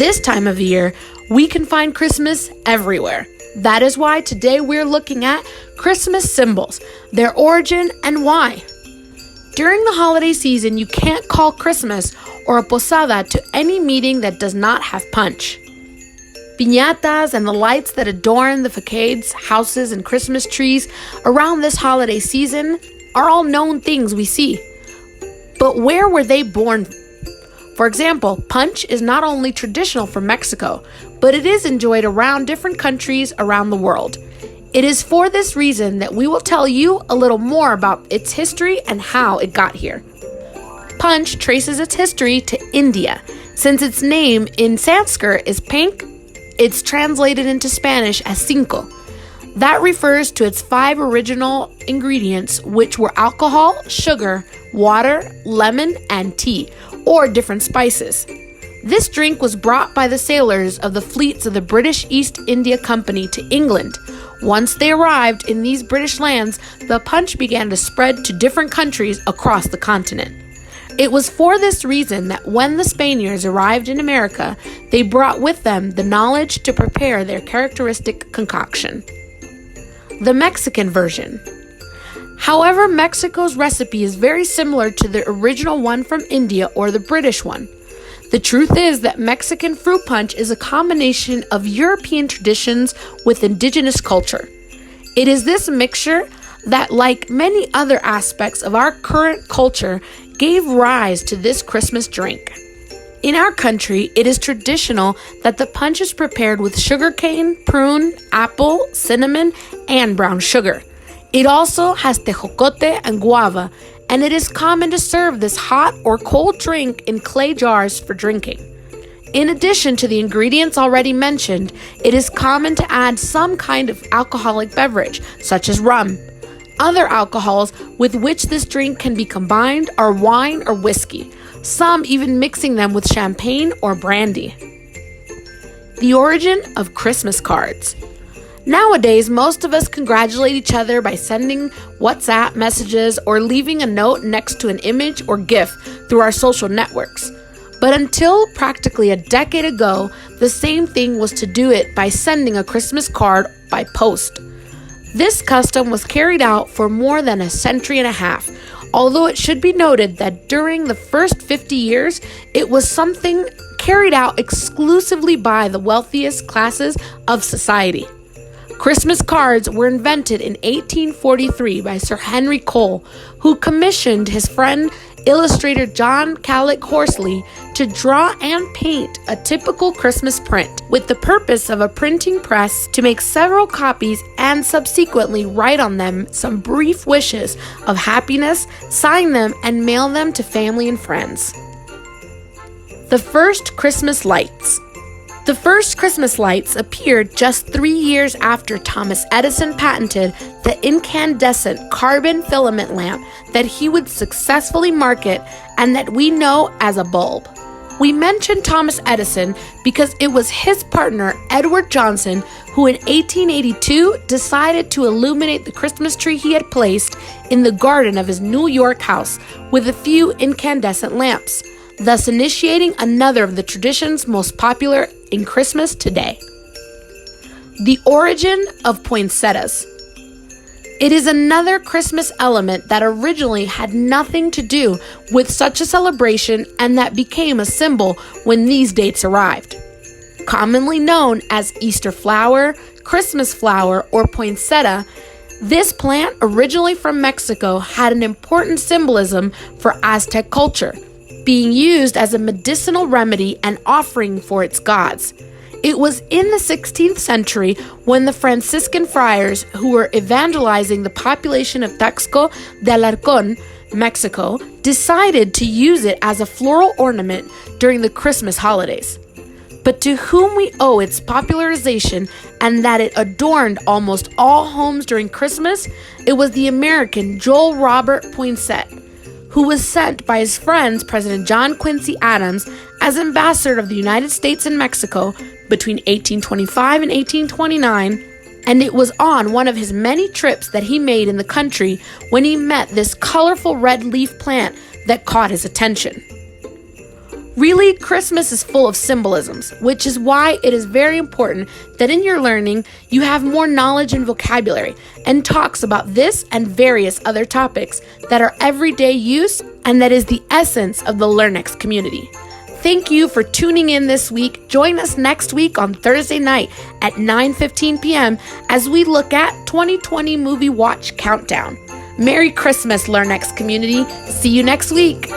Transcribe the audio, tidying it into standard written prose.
This time of year, we can find Christmas everywhere. That is why today we're looking at Christmas symbols, their origin, and why. During the holiday season, you can't call Christmas or a posada to any meeting that does not have punch. Piñatas and the lights that adorn the facades, houses, and Christmas trees around this holiday season are all known things we see. But where were they born? For example, punch is not only traditional for Mexico, but it is enjoyed around different countries around the world. It is for this reason that we will tell you a little more about its history and how it got here. Punch traces its history to India. Since its name in Sanskrit is pink, it's translated into Spanish as cinco. That refers to its 5 original ingredients, which were alcohol, sugar, water, lemon, and tea, or different spices. This drink was brought by the sailors of the fleets of the British East India Company to England. Once they arrived in these British lands, the punch began to spread to different countries across the continent. It was for this reason that when the Spaniards arrived in America, they brought with them the knowledge to prepare their characteristic concoction. The Mexican version. However, Mexico's recipe is very similar to the original one from India or the British one. The truth is that Mexican fruit punch is a combination of European traditions with indigenous culture. It is this mixture that, like many other aspects of our current culture, gave rise to this Christmas drink. In our country, it is traditional that the punch is prepared with sugarcane, prune, apple, cinnamon, and brown sugar. It also has tejocote and guava, and it is common to serve this hot or cold drink in clay jars for drinking. In addition to the ingredients already mentioned, it is common to add some kind of alcoholic beverage, such as rum. Other alcohols with which this drink can be combined are wine or whiskey, some even mixing them with champagne or brandy. The origin of Christmas cards. Nowadays, most of us congratulate each other by sending WhatsApp messages or leaving a note next to an image or GIF through our social networks. But until practically a decade ago, the same thing was to do it by sending a Christmas card by post. This custom was carried out for more than a century and a half, although it should be noted that during the first 50 years, it was something carried out exclusively by the wealthiest classes of society. Christmas cards were invented in 1843 by Sir Henry Cole, who commissioned his friend illustrator John Callick Horsley to draw and paint a typical Christmas print, with the purpose of a printing press to make several copies and subsequently write on them some brief wishes of happiness, sign them, and mail them to family and friends. The first Christmas lights. The first Christmas lights appeared just 3 years after Thomas Edison patented the incandescent carbon filament lamp that he would successfully market and that we know as a bulb. We mention Thomas Edison because it was his partner, Edward Johnson, who in 1882 decided to illuminate the Christmas tree he had placed in the garden of his New York house with a few incandescent lamps, thus initiating another of the traditions most popular in Christmas today. The origin of poinsettias. It is another Christmas element that originally had nothing to do with such a celebration and that became a symbol when these dates arrived. Commonly known as Easter flower, Christmas flower, or poinsettia, this plant, originally from Mexico, had an important symbolism for Aztec culture, being used as a medicinal remedy and offering for its gods. It was in the 16th century when the Franciscan friars who were evangelizing the population of Taxco de Alarcón, Mexico, decided to use it as a floral ornament during the Christmas holidays. But to whom we owe its popularization and that it adorned almost all homes during Christmas, it was the American Joel Robert Poinsett, who was sent by his friends President John Quincy Adams as ambassador of the United States and Mexico between 1825 and 1829, and it was on one of his many trips that he made in the country when he met this colorful red leaf plant that caught his attention. Really, Christmas is full of symbolisms, which is why it is very important that in your learning you have more knowledge and vocabulary and talks about this and various other topics that are everyday use and that is the essence of the Learnex community. Thank you for tuning in this week. Join us next week on Thursday night at 9:15 p.m. as we look at 2020 Movie Watch Countdown. Merry Christmas, Learnex community. See you next week.